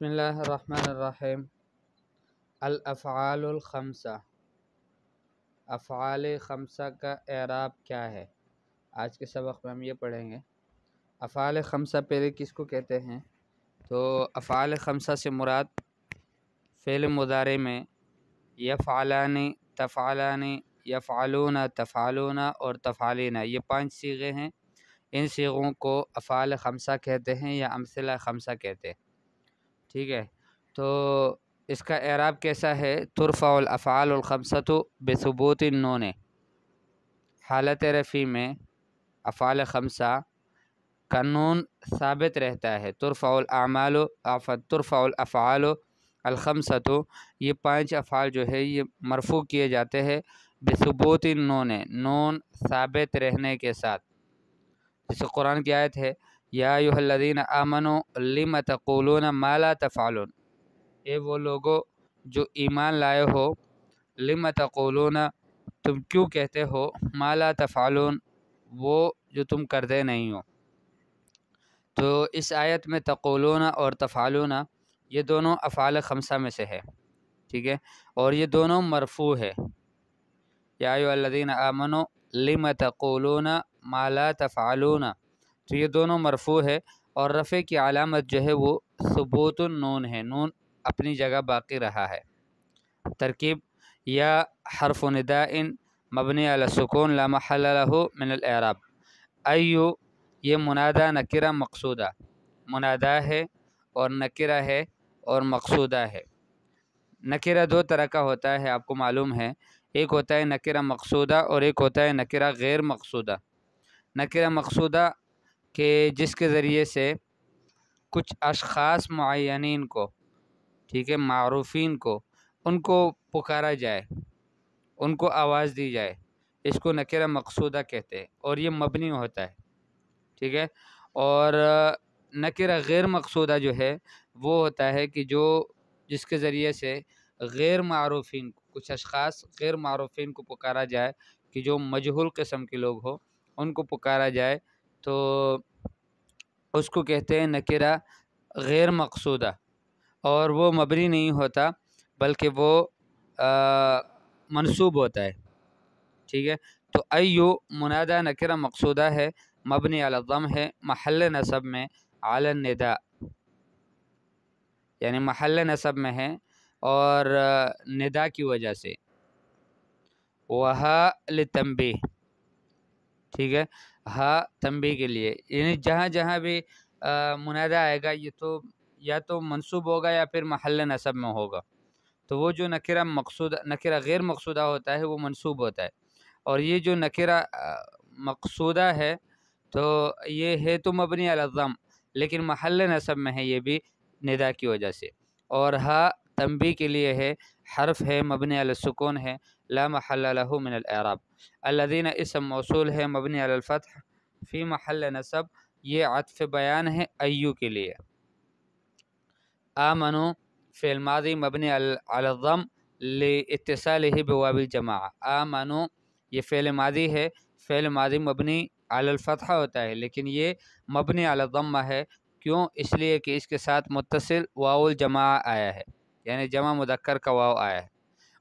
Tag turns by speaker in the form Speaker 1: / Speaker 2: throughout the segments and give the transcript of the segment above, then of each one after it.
Speaker 1: بسم اللہ الرحمن الرحیم۔ الافعال الخمسہ، افعال خمسہ کا اعراب کیا ہے؟ آج کے سبق میں ہم یہ پڑھیں گے۔ افعال خمسہ پہلے کس کو کہتے ہیں؟ تو افعال خمسہ سے مراد فعل مضارع میں یفعلان، تفعلان، یفعلون، تفعلون اور تفعلین، یہ 5 صیغے ہیں۔ ان صیغوں کو افعال خمسہ کہتے ہیں یا امثلہ خمسہ کہتے ہیں، ٹھیک ہے؟ تو اس کا اعراب کیسا ہے؟ ترفع الافعال الخمسۃ بثبوت النون، حالت رفع میں افعال خمسہ کا نون ثابت رہتا ہے۔ ترفع الافعال الخمسۃ، یہ 5 افعال جو ہے یہ مرفوع کیے جاتے ہیں بثبوت النون، نون ثابت رہنے کے ساتھ۔ جیسے قرآن کی آیت ہے یا ایھا الذین آمنوا لم تقولون ما لا تفعلون، اے وہ لوگو جو ایمان لائے ہو، لم تقولون، تم کیوں کہتے ہو، ما لا تفعلون، وہ جو تم کرتے نہیں ہو۔ تو اس آیت میں تقولون اور تفعلون یہ دونوں افعال خمسہ میں سے ہے، ٹھیک ہے؟ اور یہ دونوں مرفوع ہے۔ یا ایھا الذین آمنوا لم تقولون ما لا تفعلون، تو یہ دونوں مرفوع ہے، اور رفع کی علامت جو ہے وہ ثبوت النون ہے، نون اپنی جگہ باقی رہا ہے۔ ترکیب یا حرف نداء مبنی علی السکون لا محل له من الاعراب۔ ایو یہ منادہ نکرہ مقصودہ، منادہ ہے اور نکرہ ہے اور مقصودہ ہے۔ نکرہ 2 طرح کا ہوتا ہے، آپ کو معلوم ہے، ایک ہوتا ہے نکرہ مقصودہ اور ایک ہوتا ہے نکرہ غیر مقصودہ۔ نکرہ مقصودہ کہ جس کے ذریعے سے کچھ اشخاص معینین کو، ٹھیک ہے، معروفین کو، ان کو پکارا جائے، ان کو آواز دی جائے، اس کو نکرہ مقصودہ کہتے ہیں، اور یہ مبنی ہوتا ہے، ٹھیک ہے؟ اور نکرہ غیر مقصودہ جو ہے وہ ہوتا ہے کہ جس کے ذریعے سے غیر معروفین کو، کچھ اشخاص غیر معروفین کو پکارا جائے کہ جو مجہول قسم کے لوگ ہو، ان کو پکارا جائے، تو اس کو کہتے ہیں نکرہ غیر مقصودہ، اور وہ مبنی نہیں ہوتا بلکہ وہ منصوب ہوتا ہے، ٹھیک ہے؟ تو ایو منادہ نکرہ مقصودہ ہے، مبنی علی الضم ہے، محل نصب میں علی النداء، یعنی محل نصب میں ہے اور ندا کی وجہ سے، وہا للتنبیہ، ٹھیک ہے؟ ہاں تنبیہ کے لیے، یعنی جہاں جہاں بھی منادہ آئے گا یہ تو یا تو منصوب ہوگا یا پھر محل نصب میں ہوگا۔ تو وہ جو نکرہ غیر مقصودہ ہوتا ہے وہ منصوب ہوتا ہے، اور یہ جو نکرہ مقصودہ ہے تو یہ ہے تو مبنی علی الضم لیکن محل نصب میں ہے، یہ بھی ندا کی وجہ سے۔ اور ہاں تنبیہ کے لیے ہے، حرف ہے، مبنی علی السکون ہے، لا محل له من الاعراب۔ الذین اسم موصول ہے، مبنی علی الفتح فی محل نصب، یہ عطف بیان ہے ایو کے لیے۔ آمنو فعل ماضی مبنی علی الضم لاتصالہ بواو الجماعہ۔ آمنو یہ فعل ماضی ہے، فعل ماضی مبنی علی الفتح ہوتا ہے لیکن یہ مبنی علی الضمہ ہے، کیوں؟ اس لیے کہ اس کے ساتھ متصل واو الجماعہ آیا ہے، یعنی جمع مذکر کا واو آیا ہے۔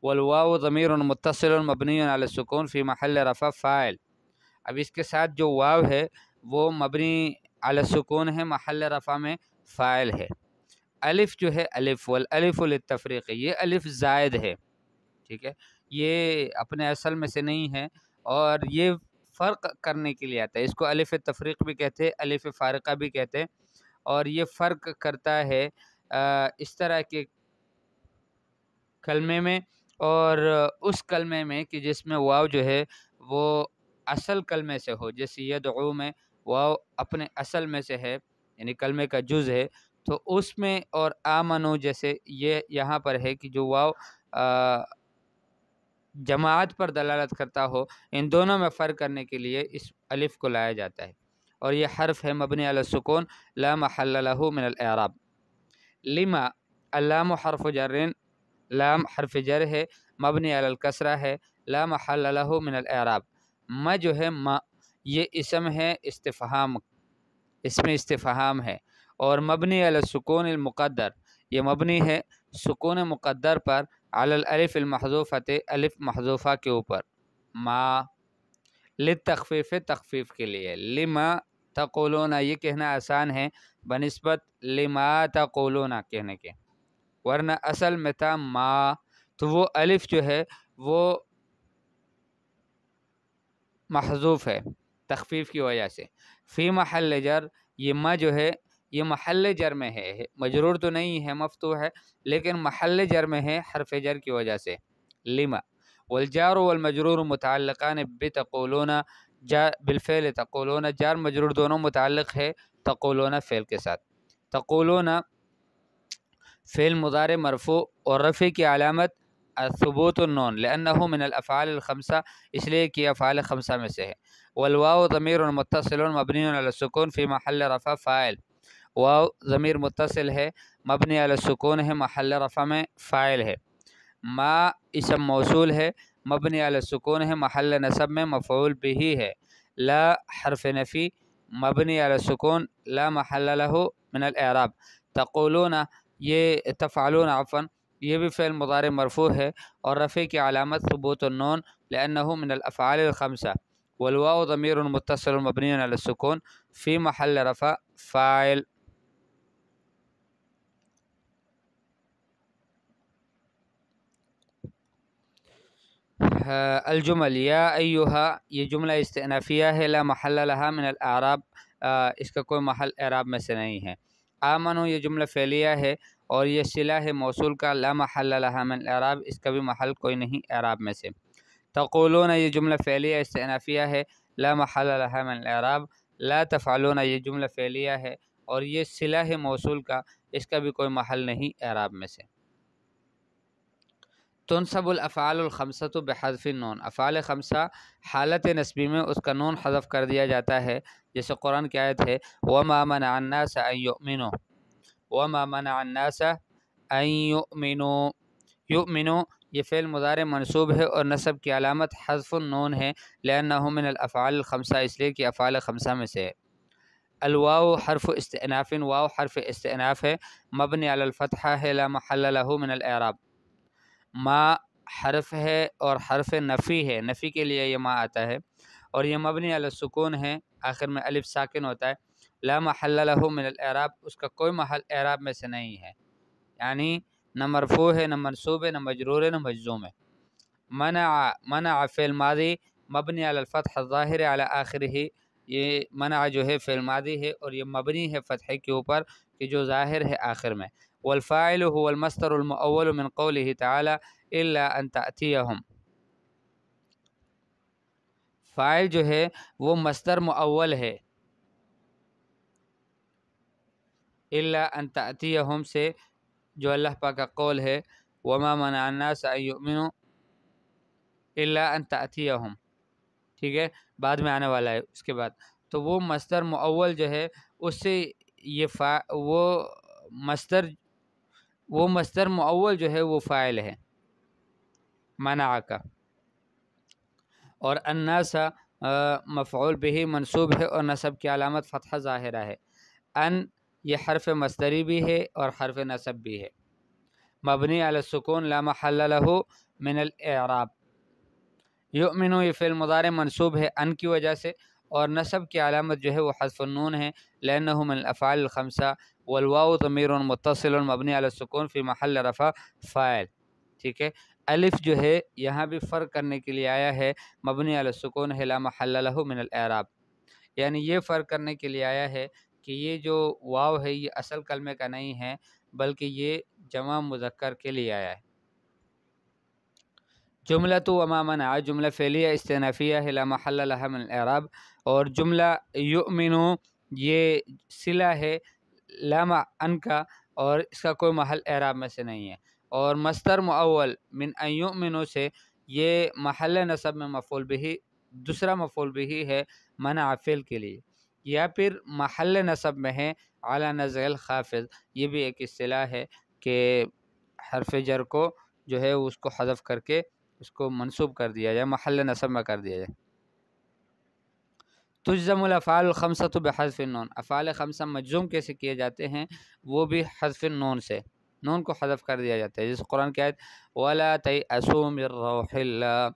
Speaker 1: والواو ضمیر متصل مبنی علی السکون فی محل رفع فاعل، اب اس کے ساتھ جو واو ہے وہ مبنی علی السکون ہے، محل رفع میں فاعل ہے۔ الف جو ہے الف، والالف للتفریق، یہ الف زائد ہے، ٹھیک ہے؟ یہ اپنے اصل میں سے نہیں ہے، اور یہ فرق کرنے کے لیے آتا ہے، اس کو الف تفریق بھی کہتے ہیں، الف فارقہ بھی کہتے ہیں، اور یہ فرق کرتا ہے اس طرح کے کلمے میں اور اس کلمے میں کہ جس میں واو جو ہے وہ اصل کلمے سے ہو، جیسے یدعو میں واو اپنے اصل میں سے ہے، یعنی کلمے کا جز ہے، تو اس میں، اور آمنو جیسے یہ یہاں پر ہے کہ جو واو جماعت پر دلالت کرتا ہو، ان دونوں میں فرق کرنے کے لیے اس الف کو لایا جاتا ہے، اور یہ حرف ہے مبنی علی السکون لا محل له من الاعراب۔ لما اللام حرف جر، لام حرف جر ہے، مبنی علی الکسرہ ہے، لا محل له من الاعراب۔ ما جو ہے ما، یہ اسم ہے استفہام، اس میں استفہام ہے، اور مبنی علی السکون المقدر، یہ مبنی ہے سکون مقدر پر علی الالف المحذوفۃ، الف محذوفہ کے اوپر، ما للتخفیف، تخفیف کے لیے، لما تقولون یہ کہنا آسان ہے بنسبت لما تقولون کہنے کے، ورنہ اصل میں تھا ما، تو وہ الف جو ہے وہ محذوف ہے تخفیف کی وجہ سے، فی محل جر، یہ ما جو ہے یہ محل جر میں ہے، مجرور تو نہیں ہے، مفتوح ہے، لیکن محل جر میں ہے حرف جر کی وجہ سے، لما، والجار والمجرور متعلقان بتقولون، بالفعل تقولون، جار مجرور دونوں متعلق ہے تقولون فعل کے ساتھ، تقولون فعل مضارع مرفوع اور رفع کی علامت ثبوت النون لأنه من الافعال الخمسہ، اس لیے کہ افعال خمسہ میں سے ہے، والواو ضمیر متصل مبنی علی السکون فی محل رفع فاعل، واو ضمیر متصل ہے مبنی علی السکون ہے، محل رفع میں فاعل ہے، ما اسم موصول ہے مبنی علی السکون ہے، محل نصب میں مفعول به ہے، لا حرف نفی مبنی علی السکون لا محل له من الاعراب، تقولون یہ تفعلون عفوا یہ بھی فعل مضارع مرفوع ہے اور رفع کی علامت ثبوت النون لأنه من الافعال الخمسہ، والواو ضمیر متصل مبنی علی السکون فی محل رفع فاعل۔ الجمل یا ایہا یہ جملہ استئنافیہ ہے، لا محل لها من الاعراب، اس کا کوئی محل اعراب میں سے نہیں ہے، آمنو یہ جملہ فعلیہ ہے اور یہ صلہ ہے موصول کا، لا محل لها من الاعراب اس کا بھی محل کوئی نہیں اعراب میں سے، تقولون یہ جملہ فعلیہ استئنافیہ ہے، لا محل لها من الاعراب، لا تفعلون یہ جملہ فعلیہ ہے اور یہ صلہ ہے موصول کا، اس کا بھی کوئی محل نہیں اعراب میں سے۔ تنصب الافعال الخمسۃ بحذف النون، افعال خمسہ حالت نصبی میں اس کا نون حذف کر دیا جاتا ہے، جیسے قرآن کی آیت ہے وما منع الناس ان یؤمنوا، وما منع الناس ان یؤمنوا، یؤمنوا یہ فعل مضارع منصوب ہے اور نصب کی علامت حذف النون ہے لأنہ من الافعال الخمسہ اس لیے کہ افعال خمسہ میں سے ہے، الواو حرف استئناف، واو حرف استئناف ہے مبنی علی الفتحہ ہے لا محل له من الاعراب، ما حرف ہے اور حرف نفی ہے، نفی کے لیے یہ ما آتا ہے اور یہ مبنی علی السکون ہے، آخر میں الف ساکن ہوتا ہے، لا محل له من الاعراب اس کا کوئی محل اعراب میں سے نہیں ہے، یعنی نہ مرفوع ہے، نہ منصوب ہے، نہ مجرور ہے، نہ مجزوم ہے، منع فعل ماضی مبنی علی الفتح الظاہر علی آخرہ، یہ منع جو ہے فعل ماضی ہے اور یہ مبنی ہے فتحے کے اوپر کہ جو ظاہر ہے آخر میں، والفاعل هو المصدر المؤول من قوله تعالی الا ان تأتیہم، فاعل جو ہے وہ مصدر مؤول ہے الا ان تأتیہم سے، جو اللہ پاک کا قول ہے وما منع الناس ان یؤمنوا الا ان تأتیہم، ٹھیک ہے، بعد میں آنے والا ہے اس کے بعد، تو وہ مصدر مؤول جو ہے اس سے یہ وہ مصدر مؤول جو ہے وہ فاعل ہے منع کا، اور الناس مفعول به منصوب ہے اور نصب کی علامت فتحہ ظاہرہ ہے، ان یہ حرف مصدری بھی ہے اور حرف نصب بھی ہے، مبنی علی السکون لا محل له من الاعراب، یؤمنو یہ فعل مضارع منصوب ہے ان کی وجہ سے اور نصب کی علامت جو ہے وہ حذف النون ہے لأنه من الافعال الخمسہ، والواو ضمیر متصل مبنی علی السکون فی محل رفع فاعل، ٹھیک ہے، الف جو ہے یہاں بھی فرق کرنے کے لیے آیا ہے، مبنی علی السکون ہے لا محل له من الاعراب، یعنی یہ فرق کرنے کے لیے آیا ہے کہ یہ جو واو ہے یہ اصل کلمے کا نہیں ہے بلکہ یہ جمع مذکر کے لیے آیا ہے۔ جملۃ وما منع جملہ فعلیہ استئنافیہ ہے لا محل لها من الاعراب، اور جملہ یؤمنو یہ صلہ ہے لام ان کا اور اس کا کوئی محل اعراب میں سے نہیں ہے، اور مصدر مؤول من ان یؤمنو سے یہ محل نصب میں مفعول به دوسرا مفعول به ہے منع فعل کے لیے، یا پھر محل نصب میں ہے علی نزع الخافض، یہ بھی ایک اصطلاح ہے کہ حرف جر کو جو ہے اس کو حذف کر کے اس کو منصوب کر دیا جائے، محل نصب میں کر دیا جائے۔ تجزم الافعال الخمسۃ بحذف النون، افعال خمسہ مجزوم کیسے کیے جاتے ہیں، وہ بھی حذف النون سے، نون کو حذف کر دیا جاتا ہے. جس قرآن کی آیت وَلَا تَيْأَسُوا مِن رَوْحِ اللَّهِ،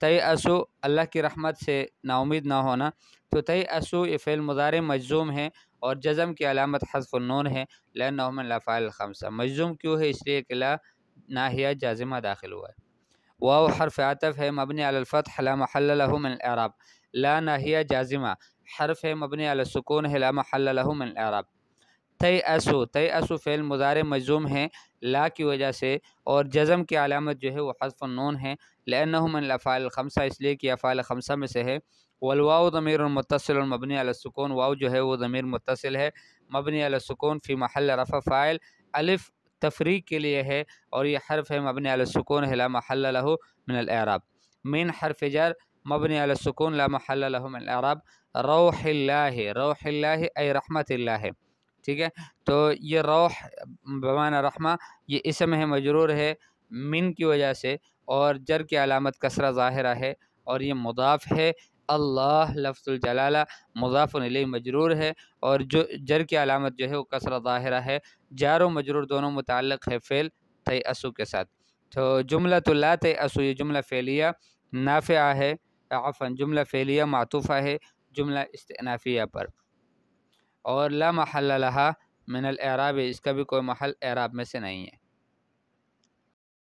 Speaker 1: تَيْأَسُوا اللہ کی رحمت سے نا امید نہ ہونا. تو تَيْأَسُوا یہ فعل مضارع مجزوم ہے اور جزم کی علامت حذف النون ہے، لأنه من الافعال الخمسہ. مجزوم کیوں ہے؟ اس لیے کہ لا ناہیہ جازمہ داخل ہوا ہے. واو حرف عطف ہے مبنی علی الفتح لا محل له من الاعراب. لا ناہیہ جازمہ حرف ہے مبنی علی السکون ہے لا محل له من الاعراب. تیأسو فعل مضارع مجزوم ہے لا کی وجہ سے، اور جزم کی علامت جو ہے وہ حذف النون ہے، لأنه من الافعال الخمسہ اس لیے کہ افعال خمسہ میں سے ہے. والواو ضمیر متصل مبنی علی السکون، واو جو ہے وہ ضمیر متصل ہے مبنی علی السکون فی محل رفع فاعل. الف تفریق کے لیے ہے اور یہ حرف ہے مبنی علی السکون ہے لا محل له من الاعراب. من حرف جر مبنی علی السکون لا محل له من الاعراب. روح اللہ، روح اللہ ای رحمت اللہ ہے. ٹھیک ہے، تو یہ روح بمعنی رحمہ یہ اسم ہے مجرور ہے من کی وجہ سے، اور جر کی علامت کسرہ ظاہرہ ہے اور یہ مضاف ہے. اللہ لفظ الجلالہ مضاف الیہ مجرور ہے اور جو جر کی علامت جو ہے وہ کسرہ ظاہرہ ہے. جار و مجرور دونوں متعلق ہے فعل تیأسو کے ساتھ. تو جملۃ لا تیأسو یہ جملہ فعلیہ نافعہ ہے، عفوا جملہ فعلیہ معطوفہ ہے جملہ استئنافیہ پر. اور لا محل لہا من الاعراب، اس کا بھی کوئی محل اعراب میں سے نہیں ہے.